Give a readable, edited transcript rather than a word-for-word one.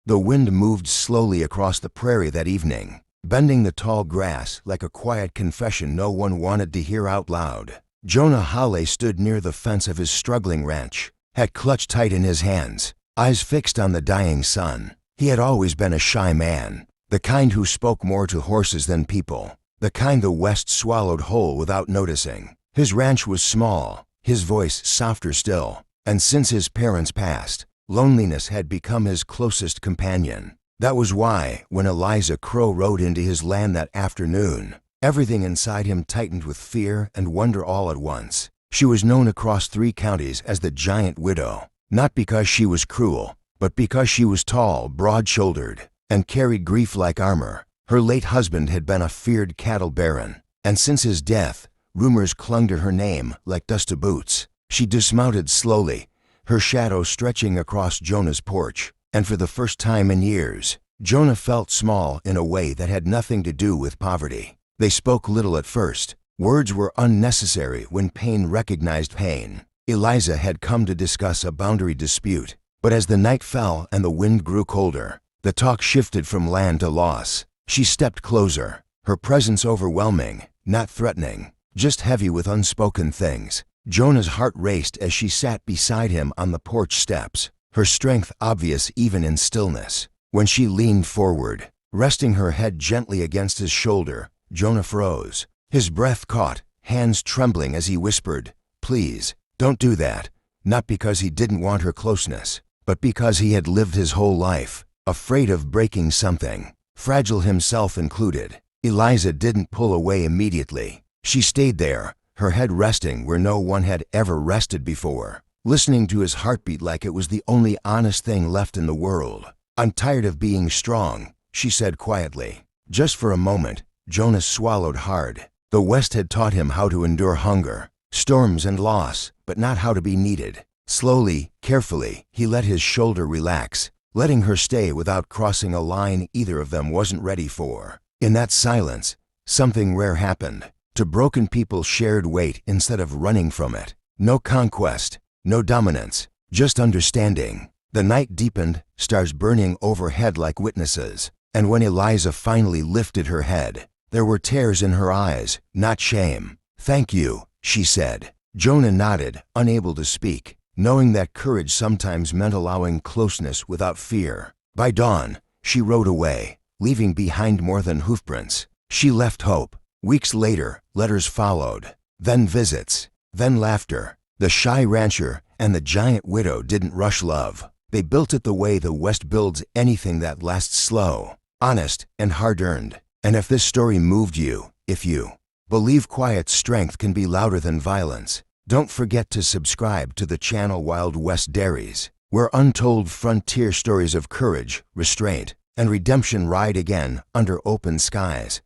The wind moved slowly across the prairie that evening, bending the tall grass like a quiet confession no one wanted to hear out loud. Jonah Hawley stood near the fence of his struggling ranch, hat clutched tight in his hands, eyes fixed on the dying sun. He had always been a shy man, the kind who spoke more to horses than people, the kind the West swallowed whole without noticing. His ranch was small, his voice softer still, and since his parents passed, loneliness had become his closest companion. That was why, when Eliza Crow rode into his land that afternoon, everything inside him tightened with fear and wonder all at once. She was known across 3 counties as the Giant Widow, not because she was cruel, but because she was tall, broad-shouldered, and carried grief like armor. Her late husband had been a feared cattle baron, and since his death, rumors clung to her name like dust to boots. She dismounted slowly, her shadow stretching across Jonah's porch, and for the first time in years, Jonah felt small in a way that had nothing to do with poverty. They spoke little at first. Words were unnecessary when pain recognized pain. Eliza had come to discuss a boundary dispute, but as the night fell and the wind grew colder, the talk shifted from land to loss. She stepped closer, her presence overwhelming, not threatening, just heavy with unspoken things. Jonah's heart raced as she sat beside him on the porch steps, her strength obvious even in stillness. When she leaned forward, resting her head gently against his shoulder, Jonah froze, his breath caught, hands trembling as he whispered, "Please, don't do that." Not because he didn't want her closeness, but because he had lived his whole life, afraid of breaking something, fragile himself included. Eliza didn't pull away immediately. She stayed there, her head resting where no one had ever rested before, listening to his heartbeat like it was the only honest thing left in the world. "I'm tired of being strong," she said quietly. Just for a moment, Jonah swallowed hard. The West had taught him how to endure hunger, storms and loss, but not how to be needed. Slowly, carefully, he let his shoulder relax, letting her stay without crossing a line either of them wasn't ready for. In that silence, something rare happened. To broken people shared weight instead of running from it. No conquest, no dominance, just understanding. The night deepened, stars burning overhead like witnesses, and when Eliza finally lifted her head, there were tears in her eyes, not shame. "Thank you," she said. Jonah nodded, unable to speak, knowing that courage sometimes meant allowing closeness without fear. By dawn, she rode away, leaving behind more than hoofprints. She left hope. Weeks later, letters followed, then visits, then laughter. The shy rancher and the giant widow didn't rush love. They built it the way the West builds anything that lasts slow, honest, and hard-earned. And if this story moved you, if you believe quiet strength can be louder than violence, don't forget to subscribe to the channel Wild West Dairies, where untold frontier stories of courage, restraint, and redemption ride again under open skies.